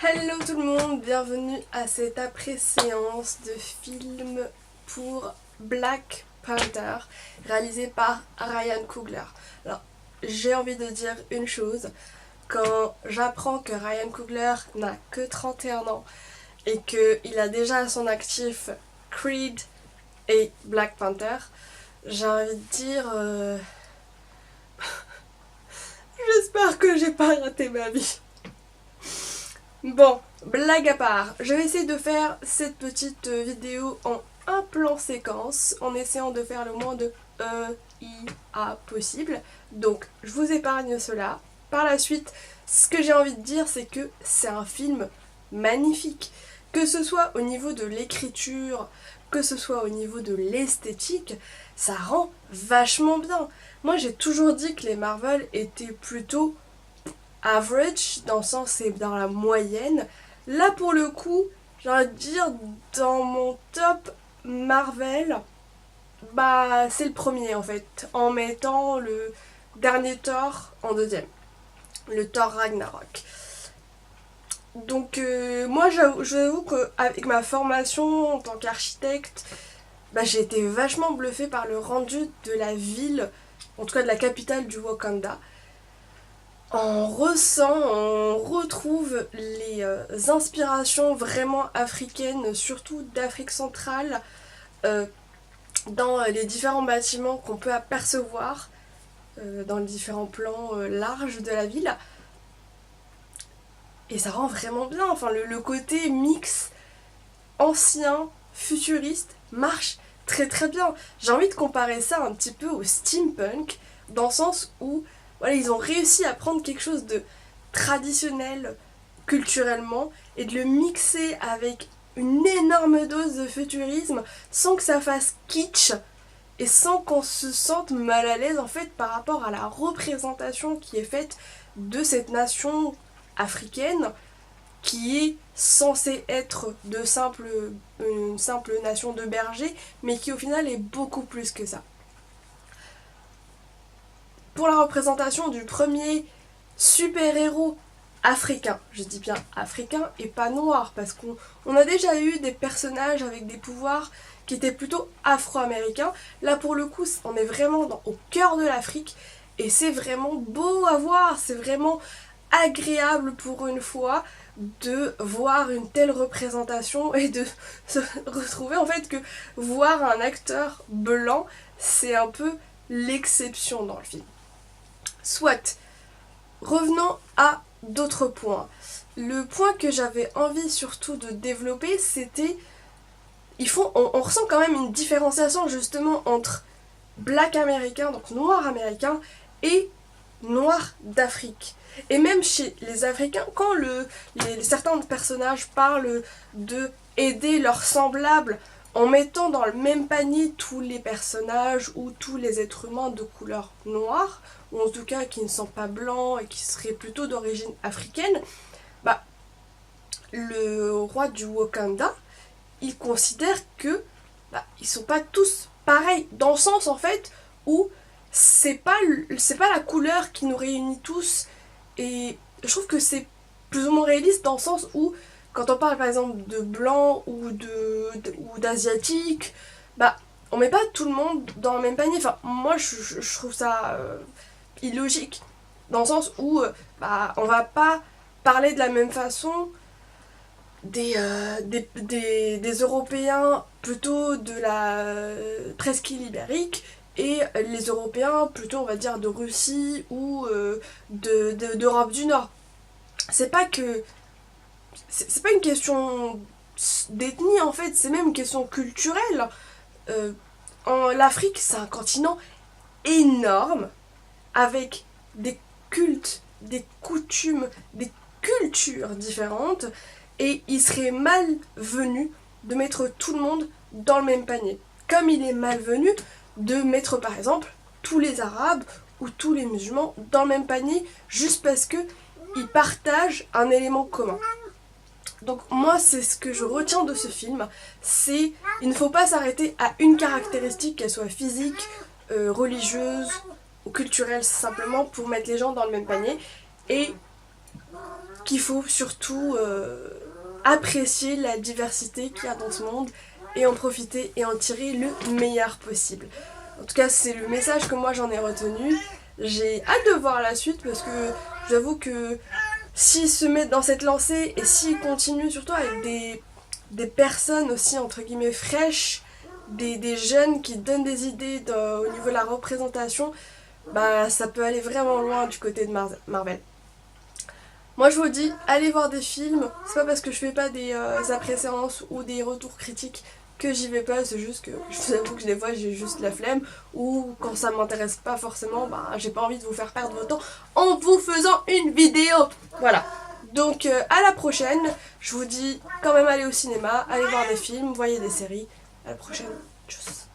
Hello tout le monde, bienvenue à cette après-séance de film pour Black Panther réalisé par Ryan Coogler. Alors, j'ai envie de dire une chose, quand j'apprends que Ryan Coogler n'a que 31 ans et qu'il a déjà à son actif Creed et Black Panther, j'ai envie de dire... J'espère que j'ai pas raté ma vie. Bon, blague à part, je vais essayer de faire cette petite vidéo en un plan séquence, en essayant de faire le moins de IA possible. Donc, je vous épargne cela. Par la suite, ce que j'ai envie de dire, c'est que c'est un film magnifique. Que ce soit au niveau de l'écriture, que ce soit au niveau de l'esthétique, ça rend vachement bien. Moi, j'ai toujours dit que les Marvel étaient plutôt average, dans le sens c'est dans la moyenne. Là pour le coup, j'ai envie de dire dans mon top Marvel, bah c'est le premier en fait, en mettant le dernier Thor en deuxième, le Thor Ragnarok. Donc moi j'avoue qu'avec ma formation en tant qu'architecte, bah, j'ai été vachement bluffée par le rendu de la ville, en tout cas de la capitale du Wakanda. On retrouve les inspirations vraiment africaines, surtout d'Afrique centrale, dans les différents bâtiments qu'on peut apercevoir, dans les différents plans larges de la ville. Et ça rend vraiment bien, enfin le côté mix ancien, futuriste, marche très très bien. J'ai envie de comparer ça un petit peu au steampunk, dans le sens où voilà, ils ont réussi à prendre quelque chose de traditionnel culturellement et de le mixer avec une énorme dose de futurisme sans que ça fasse kitsch et sans qu'on se sente mal à l'aise en fait par rapport à la représentation qui est faite de cette nation africaine qui est censée être une simple nation de bergers mais qui au final est beaucoup plus que ça. Pour la représentation du premier super-héros africain, je dis bien africain et pas noir, parce qu'on a déjà eu des personnages avec des pouvoirs qui étaient plutôt afro-américains. Là pour le coup, on est vraiment au cœur de l'Afrique et c'est vraiment beau à voir, c'est vraiment agréable pour une fois de voir une telle représentation et de se retrouver en fait que voir un acteur blanc, c'est un peu l'exception dans le film. Soit, revenons à d'autres points. Le point que j'avais envie surtout de développer, c'était on ressent quand même une différenciation justement entre black américain, donc noir américain, et noir d'Afrique. Et même chez les Africains, quand certains personnages parlent de aider leurs semblables en mettant dans le même panier tous les personnages ou tous les êtres humains de couleur noire, ou en tout cas qui ne sont pas blancs et qui seraient plutôt d'origine africaine, bah, le roi du Wakanda, il considère que ils sont pas tous pareils, dans le sens en fait où c'est pas la couleur qui nous réunit tous, et je trouve que c'est plus ou moins réaliste dans le sens où quand on parle par exemple de blanc ou d'asiatique, bah on met pas tout le monde dans le même panier. Enfin, moi je trouve ça illogique. Dans le sens où on va pas parler de la même façon des Européens plutôt de la presqu'île ibérique et les Européens plutôt on va dire de Russie ou d'Europe du Nord. C'est pas que c'est pas une question d'ethnie en fait, c'est même une question culturelle. L'Afrique, c'est un continent énorme avec des cultes, des coutumes, des cultures différentes, et il serait malvenu de mettre tout le monde dans le même panier. Comme il est malvenu de mettre par exemple tous les Arabes ou tous les musulmans dans le même panier juste parce qu'ils partagent un élément commun. Donc moi c'est ce que je retiens de ce film, c'est il ne faut pas s'arrêter à une caractéristique, qu'elle soit physique, religieuse ou culturelle simplement pour mettre les gens dans le même panier. Et qu'il faut surtout apprécier la diversité qu'il y a dans ce monde et en profiter et en tirer le meilleur possible. En tout cas, c'est le message que moi j'en ai retenu. J'ai hâte de voir la suite parce que j'avoue que s'ils se mettent dans cette lancée et s'ils continuent surtout avec des personnes aussi entre guillemets fraîches, des jeunes qui donnent des idées au niveau de la représentation, bah ça peut aller vraiment loin du côté de Marvel. Moi je vous dis, allez voir des films, c'est pas parce que je fais pas des après-séances ou des retours critiques que j'y vais pas, c'est juste que je vous avoue que des fois j'ai juste la flemme, ou quand ça m'intéresse pas forcément, bah j'ai pas envie de vous faire perdre votre temps en vous faisant une vidéo. Voilà. Donc à la prochaine, je vous dis quand même allez au cinéma, allez voir des films, voyez des séries. À la prochaine, tchuss.